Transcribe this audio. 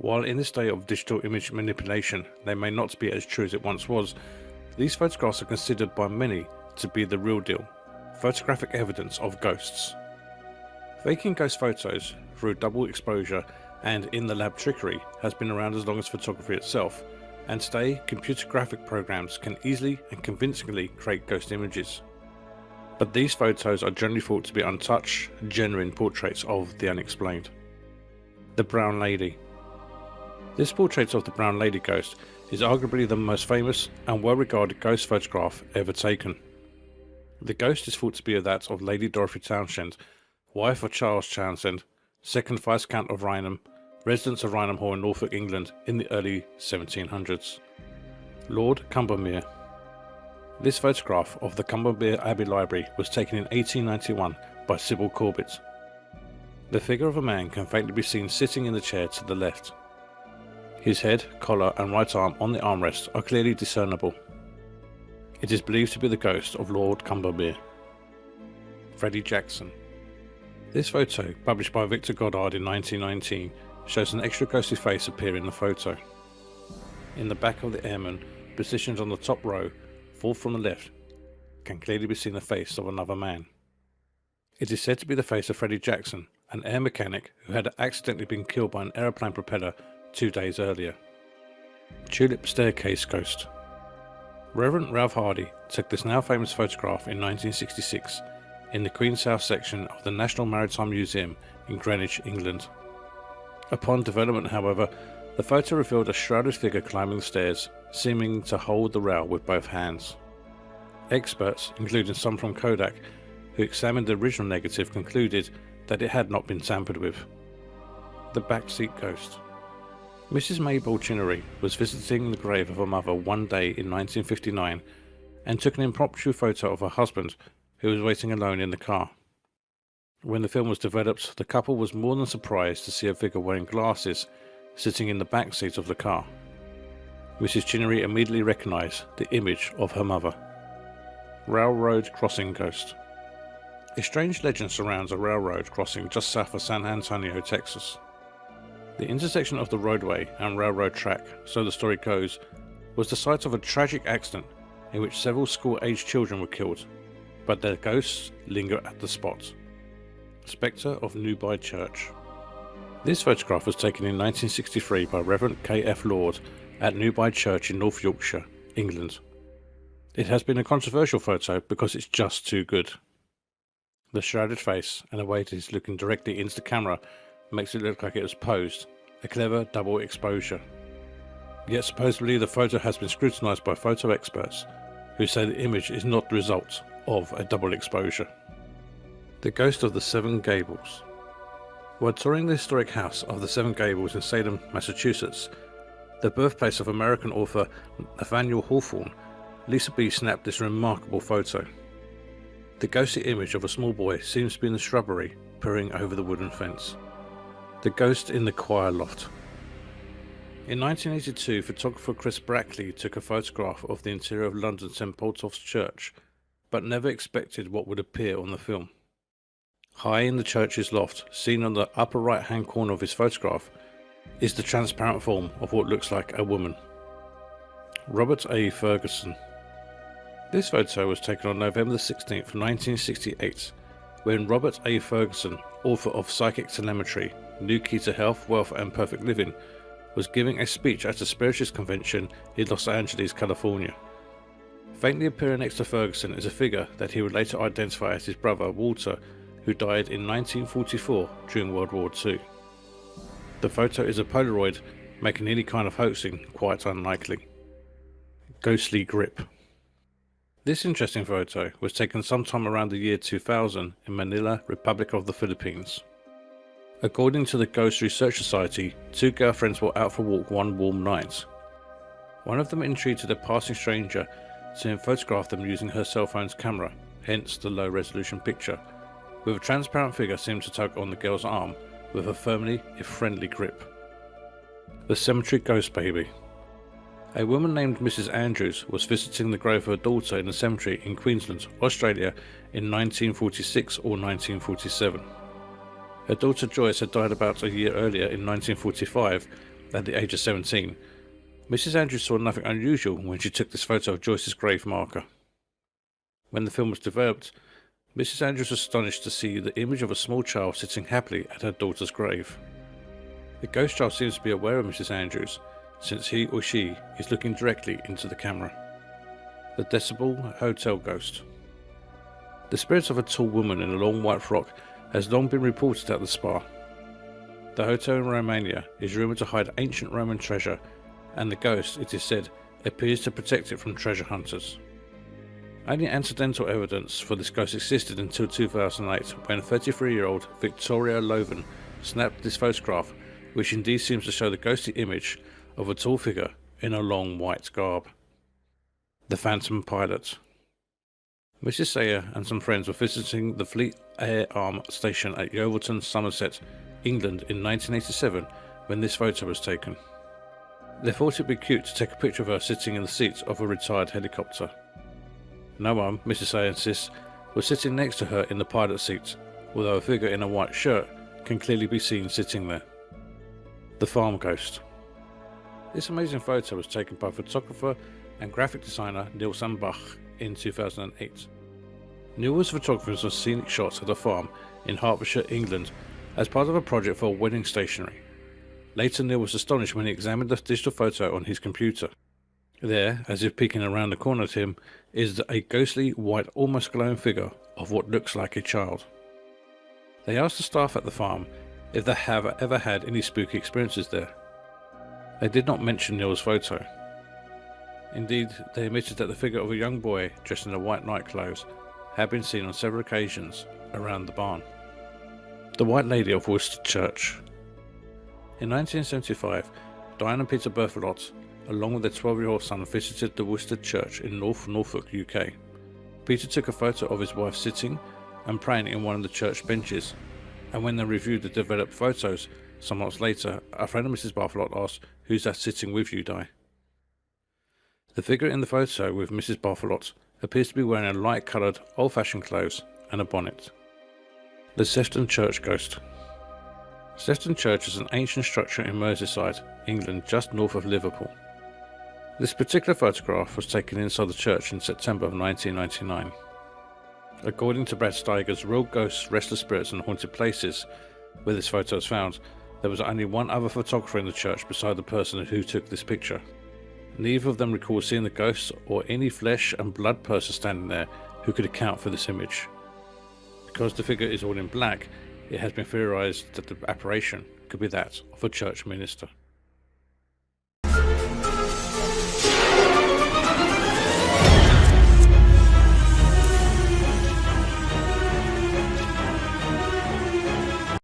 While in this day of digital image manipulation they may not be as true as it once was, these photographs are considered by many to be the real deal, photographic evidence of ghosts. Faking ghost photos through double exposure and in-the-lab trickery has been around as long as photography itself, and today computer graphic programs can easily and convincingly create ghost images. But these photos are generally thought to be untouched, genuine portraits of the unexplained. The Brown Lady. This portrait of the Brown Lady ghost is arguably the most famous and well-regarded ghost photograph ever taken. The ghost is thought to be that of Lady Dorothy Townshend, wife of Charles Townshend, 2nd Viscount of Rainham, residents of Rainham Hall in Norfolk, England in the early 1700s. Lord Combermere. This photograph of the Combermere Abbey Library was taken in 1891 by Decebal Corbett. The figure of a man can faintly be seen sitting in the chair to the left. His head, collar and right arm on the armrest are clearly discernible. It is believed to be the ghost of Lord Combermere. Freddy Jackson. This photo, published by Victor Goddard in 1919, shows an extra ghostly face appear in the photo. In the back of the airman, positioned on the top row, fourth from the left, can clearly be seen the face of another man. It is said to be the face of Freddy Jackson, an air mechanic who had accidentally been killed by an aeroplane propeller 2 days earlier. Tulip Staircase Ghost. Reverend Ralph Hardy took this now famous photograph in 1966 in the Queen's House section of the National Maritime Museum in Greenwich, England. Upon development, however, the photo revealed a shrouded figure climbing the stairs, seeming to hold the rail with both hands. Experts, including some from Kodak, who examined the original negative, concluded that it had not been tampered with. The Backseat Ghost. Mrs. Mabel Chinnery was visiting the grave of her mother one day in 1959 and took an impromptu photo of her husband, who was waiting alone in the car. When the film was developed, the couple was more than surprised to see a figure wearing glasses sitting in the back seat of the car. Mrs. Chinnery immediately recognized the image of her mother. Railroad Crossing Ghost. A strange legend surrounds a railroad crossing just south of San Antonio, Texas. The intersection of the roadway and railroad track, so the story goes, was the site of a tragic accident in which several school-aged children were killed, but their ghosts linger at the spot. Specter of Newby Church. This photograph was taken in 1963 by Reverend K.F. Lord at Newby Church in North Yorkshire, England. It has been a controversial photo because it's just too good. The shrouded face and the way it is looking directly into the camera makes it look like it was posed, a clever double exposure. Yet supposedly the photo has been scrutinised by photo experts, who say the image is not the result of a double exposure. The Ghost of the Seven Gables. While touring the historic house of the Seven Gables in Salem, Massachusetts, the birthplace of American author Nathaniel Hawthorne, Lisa B. snapped this remarkable photo. The ghostly image of a small boy seems to be in the shrubbery, peering over the wooden fence. The Ghost in the Choir Loft. In 1982, photographer Chris Brackley took a photograph of the interior of London St Paul's Church, but never expected what would appear on the film. High in the church's loft, seen on the upper right hand corner of his photograph, is the transparent form of what looks like a woman. Robert A. Ferguson. This photo was taken on November 16, 1968, when Robert A. Ferguson, author of Psychic Cemetry, New Key to Health, Wealth and Perfect Living, was giving a speech at a spiritualist convention in Los Angeles, California. Faintly appearing next to Ferguson is a figure that he would later identify as his brother Walter, who died in 1944 during World War II. The photo is a Polaroid, making any kind of hoaxing quite unlikely. Ghostly Grip. This interesting photo was taken sometime around the year 2000 in Manila, Republic of the Philippines. According to the Ghost Research Society, two girlfriends were out for a walk one warm night. One of them entreated a passing stranger to photograph them using her cell phone's camera, hence the low resolution picture, with a transparent figure seemed to tug on the girl's arm with a firmly, if friendly, grip. The Cemetry Ghost Baby. A woman named Mrs. Andrews was visiting the grave of her daughter in a cemetery in Queensland, Australia in 1946 or 1947. Her daughter Joyce had died about a year earlier in 1945 At the age of 17, Mrs. Andrews saw nothing unusual when she took this photo of Joyce's grave marker. When the film was developed, Mrs. Andrews was astonished to see the image of a small child sitting happily at her daughter's grave. The ghost child seems to be aware of Mrs. Andrews, since he or she is looking directly into the camera. The Decebal Hotel Ghost. The spirit of a tall woman in a long white frock has long been reported at the spa. The hotel in Romania is rumoured to hide ancient Roman treasure, and the ghost, it is said, appears to protect it from treasure hunters. Only incidental evidence for this ghost existed until 2008, when 33-year-old Victoria Loven snapped this photograph, which indeed seems to show the ghostly image of a tall figure in a long white garb. The Phantom Pilot. Mrs. Sayer and some friends were visiting the Fleet Air Arm station at Yeovilton, Somerset, England in 1987 when this photo was taken. They thought it'd be cute to take a picture of her sitting in the seat of a retired helicopter. No one, Mrs. Sayer insists, was sitting next to her in the pilot seat, although a figure in a white shirt can clearly be seen sitting there. The Farm Ghost. This amazing photo was taken by photographer and graphic designer Neil Sandbach in 2008. Neil was photographing some scenic shots of a farm in Hertfordshire, England, as part of a project for wedding stationery. Later, Neil was astonished when he examined the digital photo on his computer. There, as if peeking around the corner at him, is a ghostly, white, almost glowing figure of what looks like a child. They asked the staff at the farm if they have ever had any spooky experiences there. They did not mention Neil's photo. Indeed, they admitted that the figure of a young boy dressed in a white nightclothes had been seen on several occasions around the barn. The White Lady of Worstead Church. In 1975, Diane and Peter Berthelot, along with their 12-year-old son, visited the Worstead Church in North Norfolk, UK. Peter took a photo of his wife sitting and praying in one of the church benches, and when they reviewed the developed photos some months later, a friend of Mrs. Berthelot asked, "Who's that sitting with you, Di?" The figure in the photo with Mrs. Berthelot appears to be wearing a light-coloured, old-fashioned clothes and a bonnet. The Sefton Church Ghost. Sefton Church is an ancient structure in Merseyside, England, just north of Liverpool. This particular photograph was taken inside the church in September of 1999. According to Brad Steiger's Real Ghosts, Restless Spirits and Haunted Places, where this photo was found, there was only one other photographer in the church beside the person who took this picture. Neither of them recalled seeing the ghost or any flesh and blood person standing there who could account for this image. Because the figure is all in black, it has been theorized that the apparition could be that of a church minister.